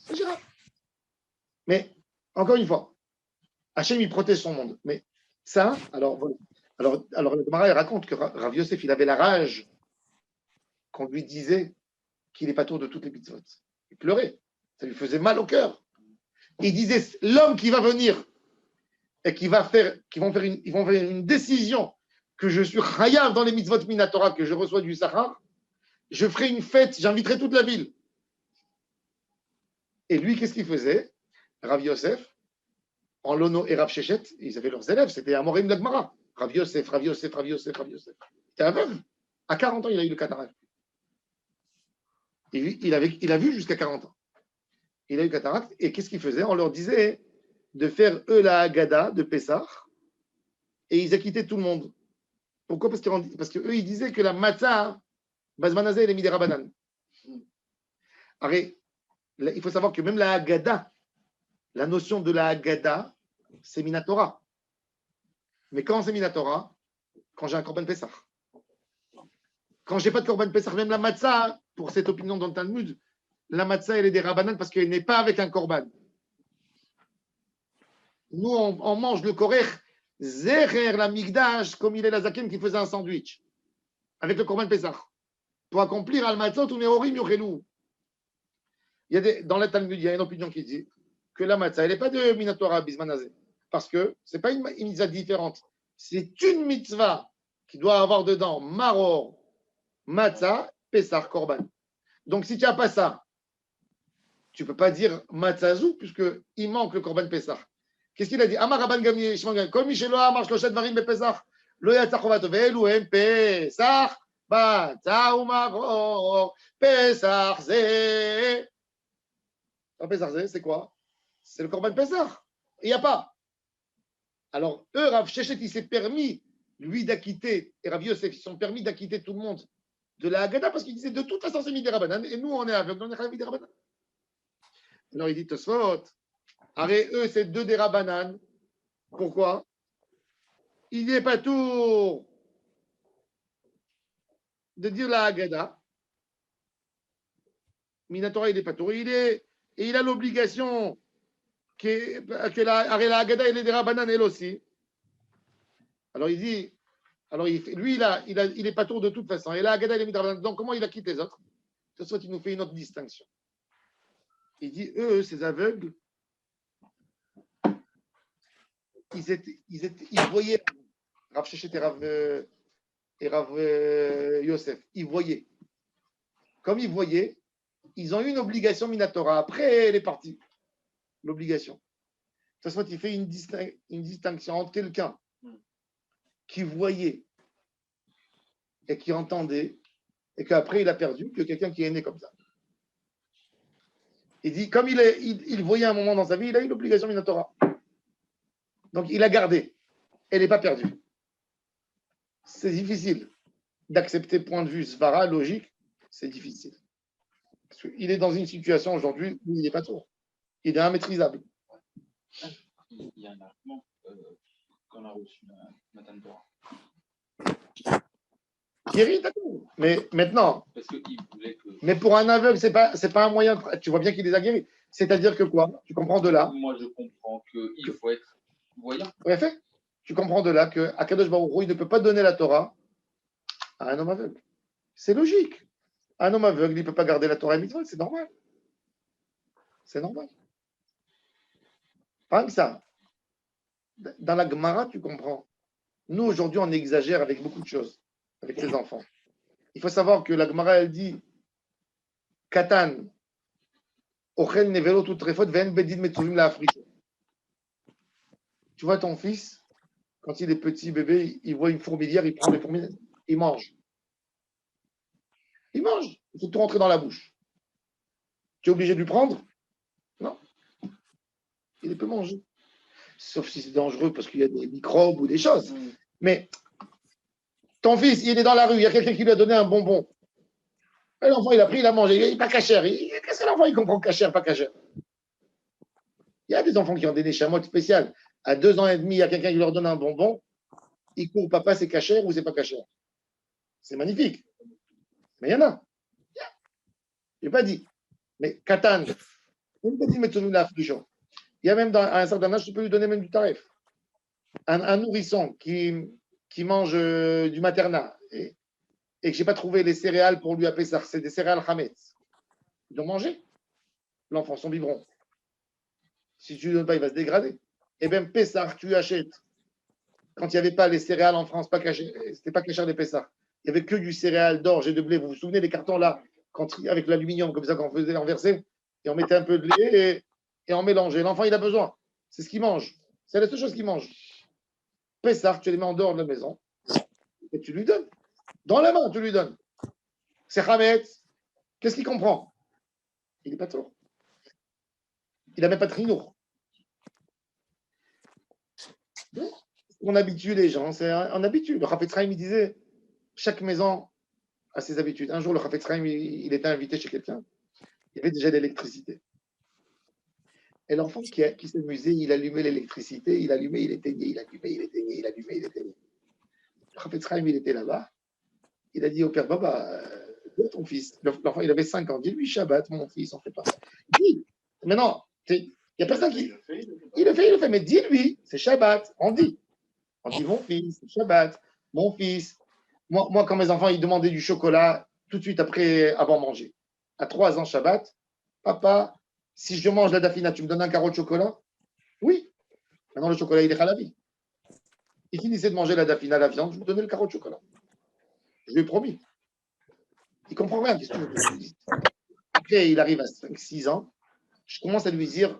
C'est gérable. Mais, encore une fois, Hachem, il protège son monde. Mais ça, alors le Gemara raconte que Rav Yosef, il avait la rage qu'on lui disait qu'il n'est pas tour de toutes les mitzvot. Il pleurait. Ça lui faisait mal au cœur. Il disait, l'homme qui va venir et ils vont faire une décision que je suis chayav dans les mitzvot minatora que je reçois du Sahar, je ferai une fête, j'inviterai toute la ville. Et lui, qu'est-ce qu'il faisait? Rav Yosef, en Lono et Rav Shechet, ils avaient leurs élèves, c'était Amorim d'Agmara. Rav Yosef. Il était aveugle. À 40 ans, il a eu le cataracte. Il a vu jusqu'à 40 ans. Il a eu le cataracte. Et qu'est-ce qu'il faisait? On leur disait de faire eux la Haggadah de Pessah et ils acquittaient tout le monde. Pourquoi? Parce qu'eux, ils disaient que la matzah, Bazmanazé, elle est midera banane. Il faut savoir que même la Haggadah, la notion de la Haggadah, c'est Minatora. Mais quand c'est Minatora? Quand j'ai un Korban Pessah. Quand j'ai pas de Korban Pessah, même la matzah, pour cette opinion dans le Talmud, la matzah, elle est des Rabbanan parce qu'elle n'est pas avec un Korban. Nous, on mange le korech zecher la migdash comme il est la zaken qui faisait un sandwich avec le Korban Pessah. Pour accomplir al-matzot ou neorim yochelou. Dans le Talmud, il y a une opinion qui dit que la matzah, elle n'est pas de Minatora Bismanazé. Parce que ce n'est pas une mitzvah différente. C'est une mitzvah qui doit avoir dedans maror, matzah, Pessah, Korban. Donc si tu n'as pas ça, tu ne peux pas dire matzahzou puisqu'il manque le Korban Pessah. Qu'est-ce qu'il a dit? Amar Rabban Gamliel Shmangan, comme Michelo Amar Shloshet Varim Bepesach, Lo Yatzach Chovato Ve'eluhem Pesach, Matzah u'maror, Pesach Zeh. Pesach Zeh, c'est quoi? C'est le Korban Pesach. Il n'y a pas. Alors, eux, Rav Shechet, il s'est permis, lui, d'acquitter, et Rav Yosef, ils se sont permis d'acquitter tout le monde de la Haggadah parce qu'il disait de toute façon, c'est Midei Rabbanan, et nous, on est aveugle, on est Chayav Midei Rabbanan. Alors, il dit Tosfot, arrête, eux, c'est deux des Rabbanan. Pourquoi? Il n'est pas tout de dire la Haggadah. Minatora, il n'est pas tout. Et il a l'obligation que la Haggadah, elle est des Rabbanan, elle aussi. Alors il dit, Alors, lui, il est pas tour de toute façon. Et là, Agada, il est midrabanan. Donc, comment il a quitté les autres? De toute façon, il nous fait une autre distinction. Il dit, eux, ces aveugles, ils voyaient Rav Shechet et Rav Yosef. Ils voyaient. Comme ils voyaient, ils ont eu une obligation minatora. Après, elle est partie. L'obligation. De toute façon, il fait une distinction entre quelqu'un qui voyait et qui entendait, et qu'après il a perdu, que quelqu'un qui est né comme ça. Il dit, comme il voyait un moment dans sa vie, il a eu l'obligation minatora. Donc il a gardé. Elle n'est pas perdue. C'est difficile d'accepter point de vue svara, logique, c'est difficile. Parce qu'il est dans une situation aujourd'hui où il n'est pas trop. Il est immaîtrisable. Il y a un argument qu'on a reçu Matan Torah. Thierry, d'accord. Mais maintenant, Parce qu'il voulait que. mais pour un aveugle, c'est pas un moyen. Tu vois bien qu'il les a guéris. C'est-à-dire que quoi? Tu comprends de là? Moi, je comprends qu'il faut être voyant. En effet, tu comprends de là que Akadosh Baruch Hu, il ne peut pas donner la Torah à un homme aveugle. C'est logique. Un homme aveugle, il ne peut pas garder la Torah et mitzvot, c'est normal. C'est normal. Pas que ça. Dans la Gemara, tu comprends. Nous, aujourd'hui, on exagère avec beaucoup de choses, avec les enfants. Il faut savoir que la Gemara, elle dit Katan, Ochel Nevelo tout trefot, Ven Bedin Metsuvim la Afrique. Tu vois ton fils, quand il est petit bébé, il voit une fourmilière, il prend les fourmilières, il mange. Il mange. Il faut tout rentrer dans la bouche. Tu es obligé de lui prendre? Non. Il peut manger. Sauf si c'est dangereux parce qu'il y a des microbes ou des choses. Mais ton fils, il est dans la rue, il y a quelqu'un qui lui a donné un bonbon. Et l'enfant, il a pris, il a mangé. Il n'est pas cachère. Qu'est-ce que l'enfant, il comprend cachère, pas cachère? Il y a des enfants qui ont des néchamotes spéciales. À 2 ans et demi, il y a quelqu'un qui leur donne un bonbon. Il court, papa, c'est cachère ou c'est pas cachère? C'est magnifique. Mais il y en a. Je n'ai pas dit. Mais Katan, il y a même à un certain âge, tu peux lui donner même du tarif. Un nourrisson qui mange du maternat et que je n'ai pas trouvé les céréales pour lui appeler ça, c'est des céréales Hametz. Ils doivent manger. L'enfant, son biberon. Si tu ne lui donnes pas, il va se dégrader. Et même Pessar, tu achètes. Quand il n'y avait pas les céréales en France, c'était pas caché des Pessar. Il n'y avait que du céréal d'orge et de blé. Vous vous souvenez des cartons là, avec l'aluminium comme ça qu'on faisait renverser et on mettait un peu de lait et on mélangeait. L'enfant, il a besoin. C'est ce qu'il mange. C'est la seule chose qu'il mange. Pessar, tu les mets en dehors de la maison et tu lui donnes. Dans la main, tu lui donnes. C'est Hametz. Qu'est-ce qu'il comprend? Il n'est pas trop. Il n'a même pas de trinour. On habitue les gens, c'est en habitude. Le Chafetz Chaim, il disait, chaque maison a ses habitudes. Un jour, le Chafetz Chaim, il était invité chez quelqu'un. Il y avait déjà l'électricité. Et l'enfant qui s'amusait, il allumait l'électricité, il allumait, il éteignait, il allumait, il éteignait, il allumait, il éteignait. Le Chafetz Chaim, il était là-bas. Il a dit au père, Baba, où est ton fils? L'enfant, il avait 5 ans. Dis-lui Shabbat, mon fils, on ne fait pas. Dis. Mais non, il n'y a personne qui. Il le fait, mais dis-lui, c'est Shabbat. On dit, mon fils, c'est Shabbat, mon fils. Moi, quand mes enfants, ils demandaient du chocolat tout de suite après avoir mangé. À 3 ans, Shabbat, papa, si je mange la dafina, tu me donnes un carreau de chocolat? Oui. Maintenant, le chocolat, il est halavi. Il finissait de manger la dafina, la viande, je lui donnais le carreau de chocolat. Je lui ai promis. Il ne comprend rien. Qu'est-ce que tu veux que je lui dise? Après, il arrive à 5-6 ans. Je commence à lui dire,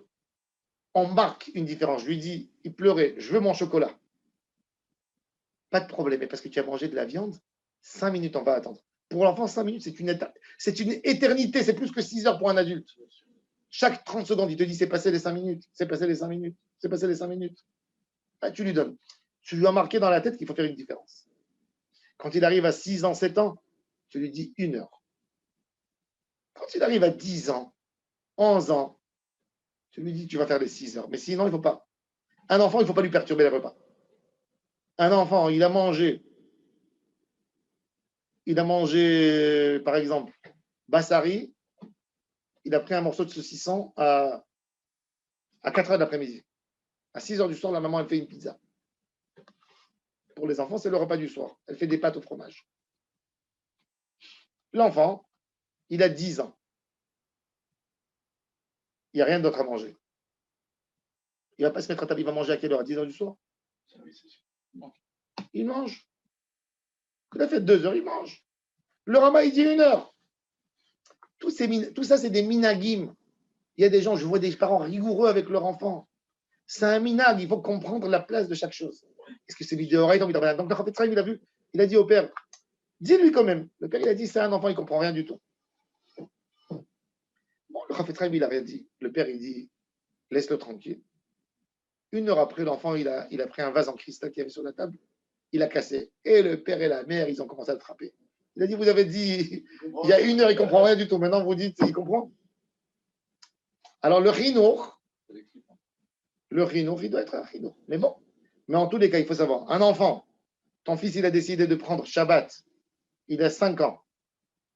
on marque une différence. Je lui dis, il pleurait, je veux mon chocolat. Pas de problème, mais parce que tu as mangé de la viande, 5 minutes, on va attendre. Pour l'enfant, 5 minutes, c'est une éternité. C'est plus que 6 heures pour un adulte. Chaque 30 secondes, il te dit, c'est passé les 5 minutes. C'est passé les 5 minutes. C'est passé les 5 minutes. Ah, tu lui donnes. Tu lui as marqué dans la tête qu'il faut faire une différence. Quand il arrive à 6 ans, 7 ans, tu lui dis 1 heure. Quand il arrive à 10 ans, 11 ans, tu lui dis, tu vas faire les 6 heures. Mais sinon, il ne faut pas. Un enfant, il ne faut pas lui perturber les repas. Un enfant, il a mangé, par exemple, Bassari, il a pris un morceau de saucisson à 4 heures de l'après-midi. À 6 heures du soir, la maman, elle fait une pizza. Pour les enfants, c'est le repas du soir. Elle fait des pâtes au fromage. L'enfant, il a 10 ans. Il n'y a rien d'autre à manger. Il ne va pas se mettre à table, il va manger à quelle heure? À 10 heures du soir? Il mange. Il a fait 2 heures, il mange. Le Rama, il dit 1 heure. Tout ça, c'est des minagim. Il y a des gens, je vois des parents rigoureux avec leur enfant. C'est un minag, il faut comprendre la place de chaque chose. Est-ce que c'est vidéo oreille? Donc, le Chafetz Chaim, il a vu, il a dit au père, dis-lui quand même. Le père, il a dit, c'est un enfant, il ne comprend rien du tout. Bon, le Chafetz Chaim, il n'a rien dit. Le père, il dit, laisse-le tranquille. 1 heure après, l'enfant, il a pris un vase en cristal qu'il y avait sur la table, il a cassé. Et le père et la mère, ils ont commencé à le frapper. Il a dit, vous avez dit, il y a 1 heure, il ne comprend rien du tout. Maintenant, vous dites, il comprend. Alors, le chinour, il doit être un chinour. Mais bon, mais en tous les cas, il faut savoir, un enfant, ton fils, il a décidé de prendre Shabbat, il a 5 ans,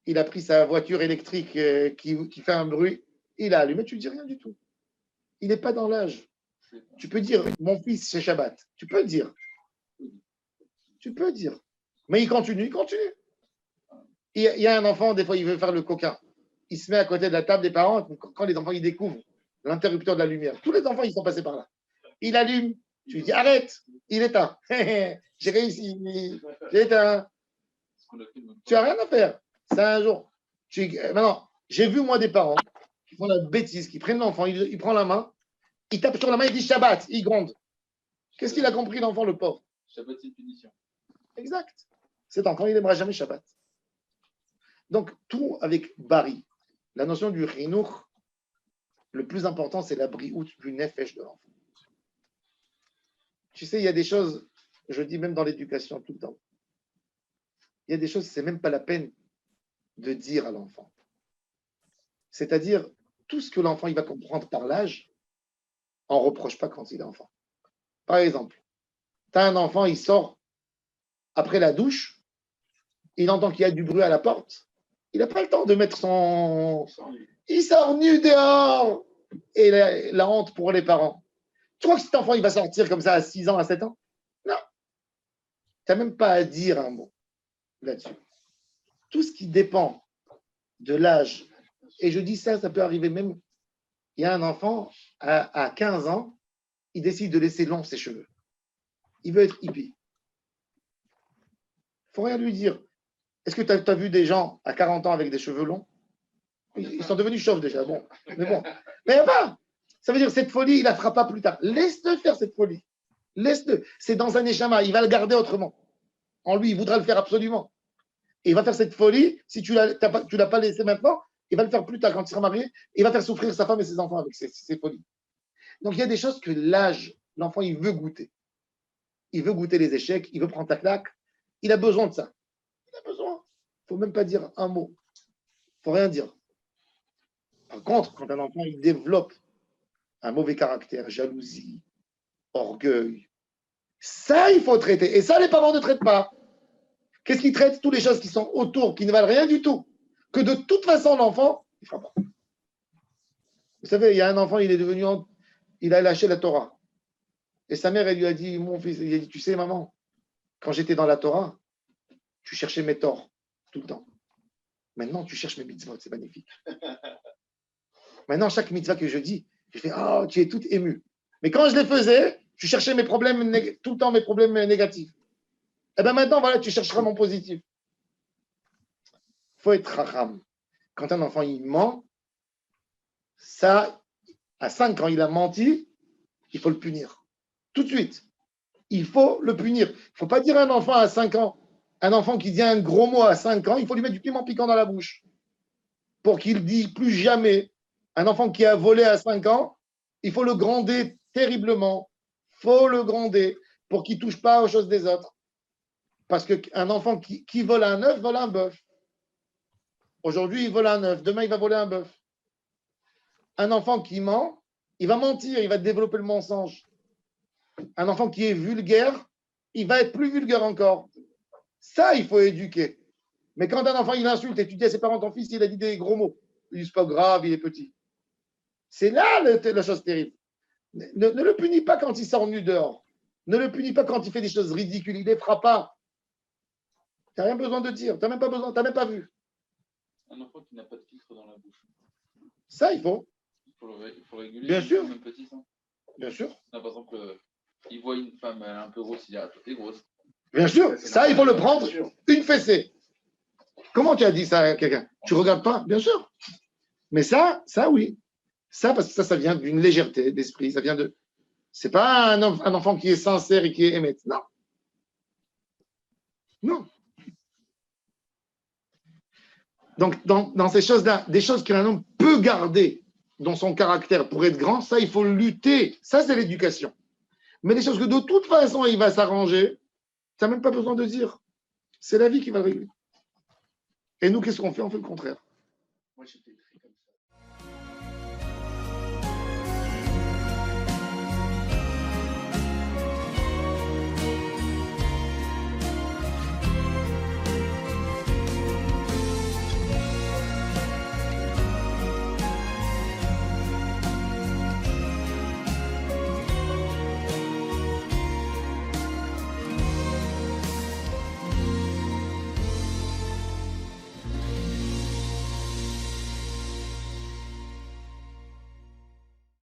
il a pris sa voiture électrique qui fait un bruit, il a allumé, tu ne dis rien du tout. Il n'est pas dans l'âge. Tu peux dire, mon fils, c'est Shabbat. Tu peux dire. Mais il continue. Il y a un enfant, des fois, il veut faire le coquin. Il se met à côté de la table des parents. Quand les enfants, ils découvrent l'interrupteur de la lumière. Tous les enfants, ils sont passés par là. Il allume. Tu lui dis, arrête. Il éteint. J'ai réussi. J'ai éteint. Tu n'as rien à faire. C'est un jour. Maintenant, j'ai vu, moi, des parents qui font la bêtise, qui prennent l'enfant, il prend la main, il tape sur la main, il dit Shabbat, il gronde. Qu'est-ce qu'il a compris, l'enfant, le pauvre? Shabbat, c'est une punition. Exact. Cet enfant, il n'aimera jamais Shabbat. Donc, tout avec Bari. La notion du Chinour, le plus important, c'est la briout du nefesh de l'enfant. Tu sais, il y a des choses, je dis même dans l'éducation tout le temps, il y a des choses, c'est même pas la peine de dire à l'enfant. C'est-à-dire, tout ce que l'enfant il va comprendre par l'âge, on ne reproche pas quand il est enfant. Par exemple, tu as un enfant, il sort après la douche, il entend qu'il y a du bruit à la porte, il n'a pas le temps de mettre son... Il sort nu dehors. Et la honte pour les parents. Tu crois que cet enfant, il va sortir comme ça à 6 ans, à 7 ans? Non. Tu n'as même pas à dire un mot là-dessus. Tout ce qui dépend de l'âge, et je dis ça, ça peut arriver même, il y a un enfant, à 15 ans, il décide de laisser long ses cheveux. Il veut être hippie. Il ne faut rien lui dire. Est-ce que tu as vu des gens à 40 ans avec des cheveux longs? Ils sont devenus chauves déjà. Bon. Mais bon. Mais pas. Ça veut dire cette folie, il ne la fera pas plus tard. Laisse-le faire cette folie. Laisse-le. C'est dans un échama. Il va le garder autrement. En lui, il voudra le faire absolument. Et il va faire cette folie. Si tu ne l'as pas laissé maintenant, il va le faire plus tard quand il sera marié. Il va faire souffrir sa femme et ses enfants avec ses folies. Donc il y a des choses que l'âge, l'enfant, il veut goûter. Il veut goûter les échecs. Il veut prendre ta claque. Il a besoin de ça. Il a besoin. Il ne faut même pas dire un mot. Il ne faut rien dire. Par contre, quand un enfant il développe un mauvais caractère, jalousie, orgueil, ça, il faut traiter. Et ça, les parents ne traitent pas. Qu'est-ce qu'ils traitent? Toutes les choses qui sont autour, qui ne valent rien du tout. Que de toute façon, l'enfant, il ne fera pas. Vous savez, il y a un enfant, il a lâché la Torah. Et sa mère, elle lui a dit, mon fils, il a dit, tu sais, maman, quand j'étais dans la Torah, tu cherchais mes torts tout le temps. Maintenant, tu cherches mes mitzvot, c'est magnifique. Maintenant, chaque mitzvah que je dis, je fais, oh, tu es toute émue. Mais quand je les faisais, tu cherchais mes problèmes, tout le temps mes problèmes négatifs. Et bien maintenant, voilà, tu chercheras mon positif. Il faut être racham. Quand un enfant, il ment, ça, à 5 ans, il a menti, il faut le punir. Tout de suite. Il faut le punir. Il ne faut pas dire à un enfant à 5 ans, un enfant qui dit un gros mot à 5 ans, il faut lui mettre du piment piquant dans la bouche. Pour qu'il ne dise plus jamais. Un enfant qui a volé à 5 ans, il faut le gronder terriblement. Il faut le gronder pour qu'il ne touche pas aux choses des autres. Parce qu'un enfant qui vole un œuf, vole un bœuf. Aujourd'hui, il vole un œuf. Demain, il va voler un bœuf. Un enfant qui ment, il va mentir, il va développer le mensonge. Un enfant qui est vulgaire, il va être plus vulgaire encore. Ça, il faut éduquer. Mais quand un enfant, il insulte et tu dis à ses parents, ton fils, il a dit des gros mots. Il dit, c'est pas grave, il est petit. C'est là la chose terrible. Ne le punis pas quand il sort nu dehors. Ne le punis pas quand il fait des choses ridicules. Il ne les fera pas. Tu n'as rien besoin de dire. Tu n'as même pas besoin, tu n'as même pas vu. Un enfant qui n'a pas de filtre dans la bouche. Ça, il faut. Il faut le réguler. Bien sûr. Même petit, ça. Bien sûr. Non, par exemple, il voit une femme elle est un peu grosse, il dit, ah, toi, t'es grosse. Bien sûr. Ça, il faut le prendre une fessée. Comment tu as dit ça à quelqu'un? Tu ne regardes pas? Bien sûr. Mais ça, oui. Ça, parce que ça vient d'une légèreté d'esprit. Ça vient de. C'est pas un enfant qui est sincère et qui est émet. Non. Non. Donc, dans ces choses-là, des choses qu'un homme peut garder dans son caractère pour être grand, ça, il faut lutter. Ça, c'est l'éducation. Mais des choses que de toute façon, il va s'arranger, tu n'as même pas besoin de dire. C'est la vie qui va le régler. Et nous, qu'est-ce qu'on fait? On fait le contraire. Moi, j'étais très comme